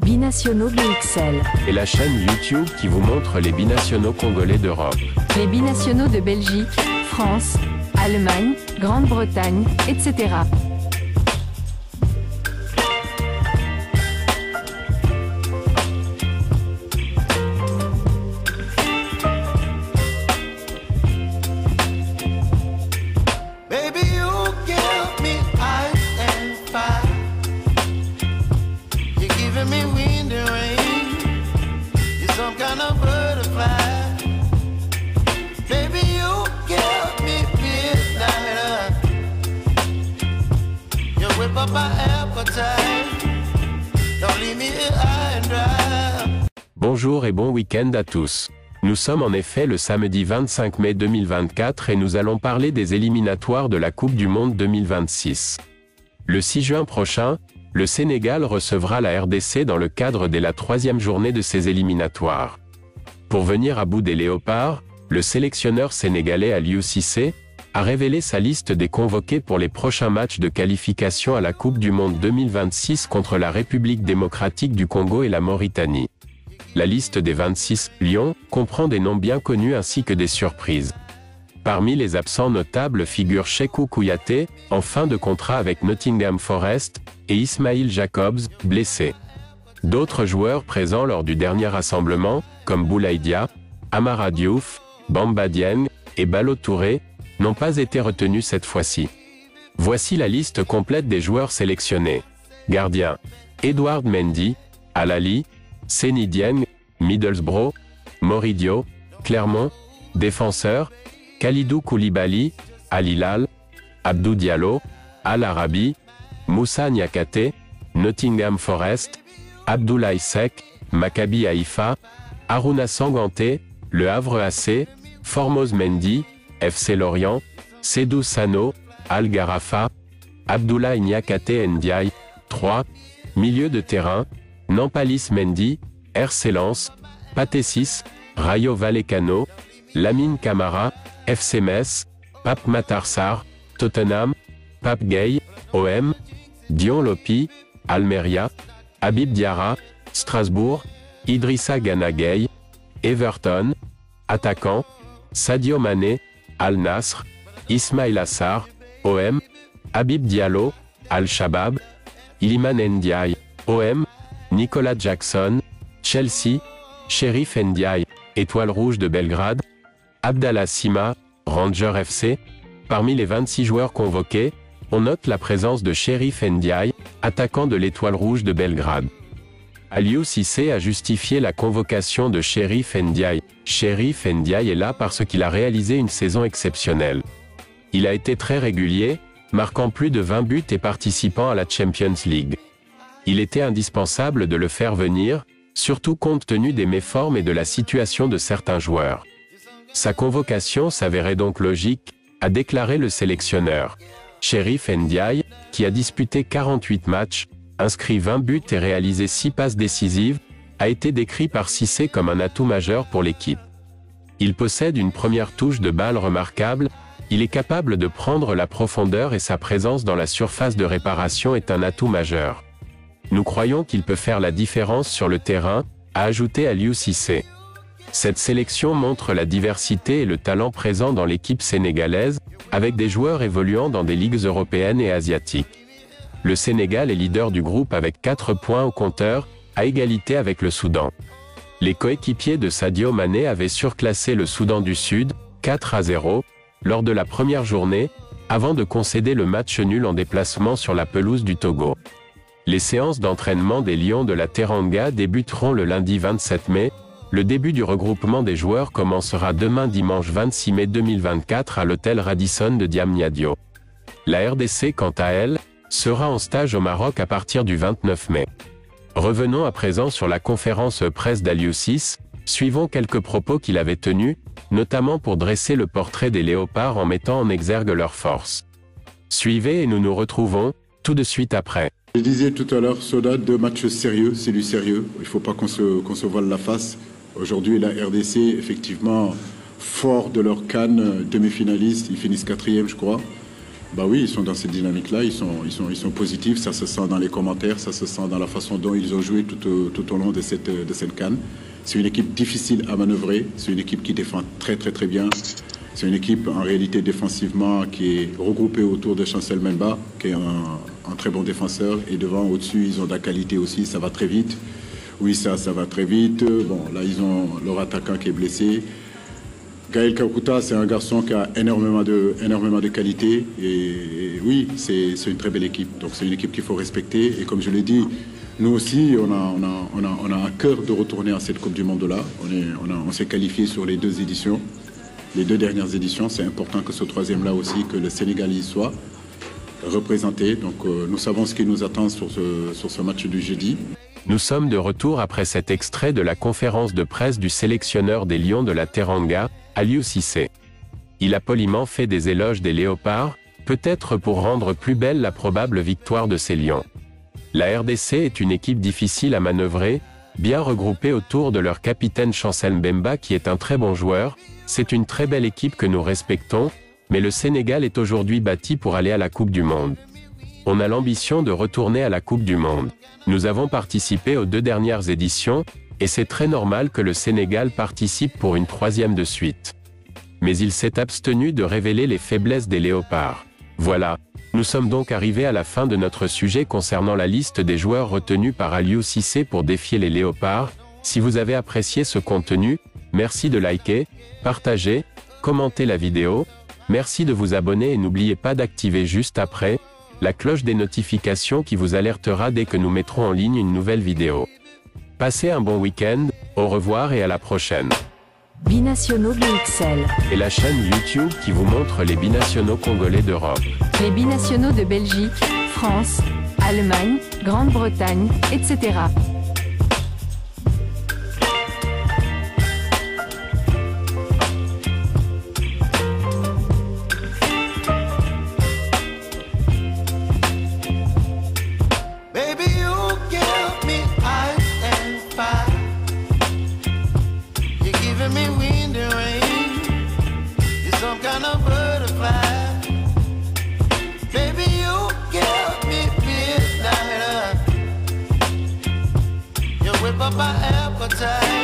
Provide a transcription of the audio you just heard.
Binationaux BXL. Et la chaîne YouTube qui vous montre les binationaux congolais d'Europe. Les binationaux de Belgique, France, Allemagne, Grande-Bretagne, etc. Bonjour et bon week-end à tous. Nous sommes en effet le samedi 25 mai 2024 et nous allons parler des éliminatoires de la Coupe du Monde 2026. Le 6 juin prochain, le Sénégal recevra la RDC dans le cadre de la troisième journée de ces éliminatoires. Pour venir à bout des Léopards, le sélectionneur sénégalais Aliou Cissé a révélé sa liste des convoqués pour les prochains matchs de qualification à la Coupe du Monde 2026 contre la République démocratique du Congo et la Mauritanie. La liste des 26 lions comprend des noms bien connus ainsi que des surprises. Parmi les absents notables figurent Cheikhou Kouyaté, en fin de contrat avec Nottingham Forest, et Ismail Jacobs, blessé. D'autres joueurs présents lors du dernier rassemblement, comme Boulaye Dia, Amara Diouf, Bamba Dieng et Ballo Touré, n'ont pas été retenus cette fois-ci. Voici la liste complète des joueurs sélectionnés. Gardien: Edouard Mendy, Al Ahly, Seny Dieng, Middlesbrough, Moridio, Clermont. Défenseur: Kalidou Koulibaly, Al Hilal, Abdou Diallo, Al Arabi, Moussa Niakhaté, Nottingham Forest, Abdoulaye Seck, Maccabi Haïfa, Harouna Sanganté, Le Havre AC, Formose Mendy, FC Lorient, Sédou Sano, Al Gharafa, Abdoulaye Niakhaté Ndiaye. 3. Milieu de terrain: Nampalis Mendy, RC Lens, Pathé Ciss, Rayo Vallecano, Lamine Camara, FC Metz, Pape Matar Sarr, Tottenham, Pape Gueye, OM, Dion Lopi, Almeria, Habib Diarra, Strasbourg, Idrissa Gana Gueye, Everton. Attaquant: Sadio Mané, Al Nassr, Ismaïla Sarr, OM, Habib Diallo, Al Shabab, Iliman Ndiaye, OM, Nicolas Jackson, Chelsea, Sheriff Ndiaye, Étoile Rouge de Belgrade, Abdallah Sima, Rangers FC. Parmi les 26 joueurs convoqués, on note la présence de Sheriff Ndiaye, attaquant de l'Étoile Rouge de Belgrade. Aliou Cissé a justifié la convocation de Sheriff Ndiaye. Sheriff Ndiaye est là parce qu'il a réalisé une saison exceptionnelle. Il a été très régulier, marquant plus de 20 buts et participant à la Champions League. Il était indispensable de le faire venir, surtout compte tenu des méformes et de la situation de certains joueurs. Sa convocation s'avérait donc logique, a déclaré le sélectionneur. Sheriff Ndiaye, qui a disputé 48 matchs, inscrit 20 buts et réalisé 6 passes décisives, a été décrit par Cissé comme un atout majeur pour l'équipe. Il possède une première touche de balle remarquable, il est capable de prendre la profondeur et sa présence dans la surface de réparation est un atout majeur. Nous croyons qu'il peut faire la différence sur le terrain, a ajouté Aliou Cissé. Cette sélection montre la diversité et le talent présent dans l'équipe sénégalaise, avec des joueurs évoluant dans des ligues européennes et asiatiques. Le Sénégal est leader du groupe avec 4 points au compteur, à égalité avec le Soudan. Les coéquipiers de Sadio Mané avaient surclassé le Soudan du Sud, 4-0, lors de la première journée, avant de concéder le match nul en déplacement sur la pelouse du Togo. Les séances d'entraînement des Lions de la Teranga débuteront le lundi 27 mai, le début du regroupement des joueurs commencera demain dimanche 26 mai 2024 à l'hôtel Radisson de Diamniadio. La RDC quant à elle, sera en stage au Maroc à partir du 29 mai. Revenons à présent sur la conférence presse d'Aliou Cissé, suivons quelques propos qu'il avait tenus, notamment pour dresser le portrait des Léopards en mettant en exergue leurs forces. Suivez et nous nous retrouvons, tout de suite après. Je disais tout à l'heure, Soda, 2 matchs sérieux, c'est du sérieux, il ne faut pas qu'on se voile la face. Aujourd'hui, la RDC, effectivement, fort de leur CAN, demi-finaliste, ils finissent 4e, je crois. Bah oui, ils sont dans cette dynamique-là, ils sont positifs, ça se sent dans les commentaires, ça se sent dans la façon dont ils ont joué tout au long de cette CAN. C'est une équipe difficile à manœuvrer, c'est une équipe qui défend très très très bien. C'est une équipe en réalité défensivement qui est regroupée autour de Chancel Mbemba, qui est un très bon défenseur. Et devant, au-dessus, ils ont de la qualité aussi, ça va très vite. Oui, ça va très vite. Bon, là, ils ont leur attaquant qui est blessé. Gaël Kakuta, c'est un garçon qui a énormément de qualité. Et oui, c'est une très belle équipe. Donc c'est une équipe qu'il faut respecter. Et comme je l'ai dit, nous aussi, on a un cœur de retourner à cette Coupe du Monde-là. On s'est qualifié sur les 2 éditions. Les 2 dernières éditions, c'est important que ce 3e-là aussi, que le Sénégal y soit représenté. Donc nous savons ce qui nous attend sur ce match du jeudi. Nous sommes de retour après cet extrait de la conférence de presse du sélectionneur des Lions de la Teranga, Aliou Cissé. Il a poliment fait des éloges des Léopards, peut-être pour rendre plus belle la probable victoire de ces Lions. La RDC est une équipe difficile à manœuvrer, bien regroupée autour de leur capitaine Chancel Mbemba qui est un très bon joueur. C'est une très belle équipe que nous respectons, mais le Sénégal est aujourd'hui bâti pour aller à la Coupe du Monde. On a l'ambition de retourner à la Coupe du Monde. Nous avons participé aux 2 dernières éditions, et c'est très normal que le Sénégal participe pour une 3e de suite. Mais il s'est abstenu de révéler les faiblesses des Léopards. Voilà, nous sommes donc arrivés à la fin de notre sujet concernant la liste des joueurs retenus par Aliou Cissé pour défier les Léopards. Si vous avez apprécié ce contenu, merci de liker, partager, commenter la vidéo, merci de vous abonner et n'oubliez pas d'activer juste après la cloche des notifications qui vous alertera dès que nous mettrons en ligne une nouvelle vidéo. Passez un bon week-end, au revoir et à la prochaine. Binationaux BXL. Et la chaîne YouTube qui vous montre les binationaux congolais d'Europe. Les binationaux de Belgique, France, Allemagne, Grande-Bretagne, etc. Me wind and rain, you're some kind of butterfly. Baby, you give me midnight. You whip up my appetite.